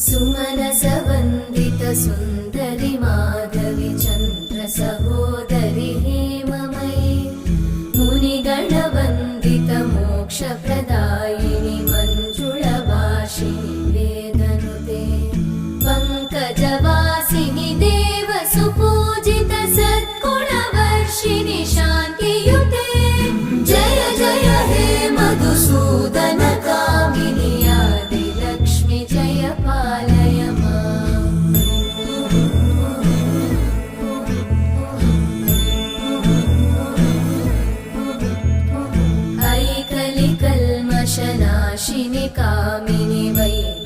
सुमनसवन्दित सुन्दरि माधवि चन्द्र सहोदरि हेममयि मुनिगणवन्दित मोक्षप्रदायिनि मञ्जुळभाषिणि वेदनुते पङ्कजवासिनि देवसुपूजित सद्गुणवर्षिणि शान्तियुते जय जय हे मधुसूदन कामिनि आदिलक्ष्मि जय पालय माम्। ऐकलिकल्मषनाशिनि कामिनि वै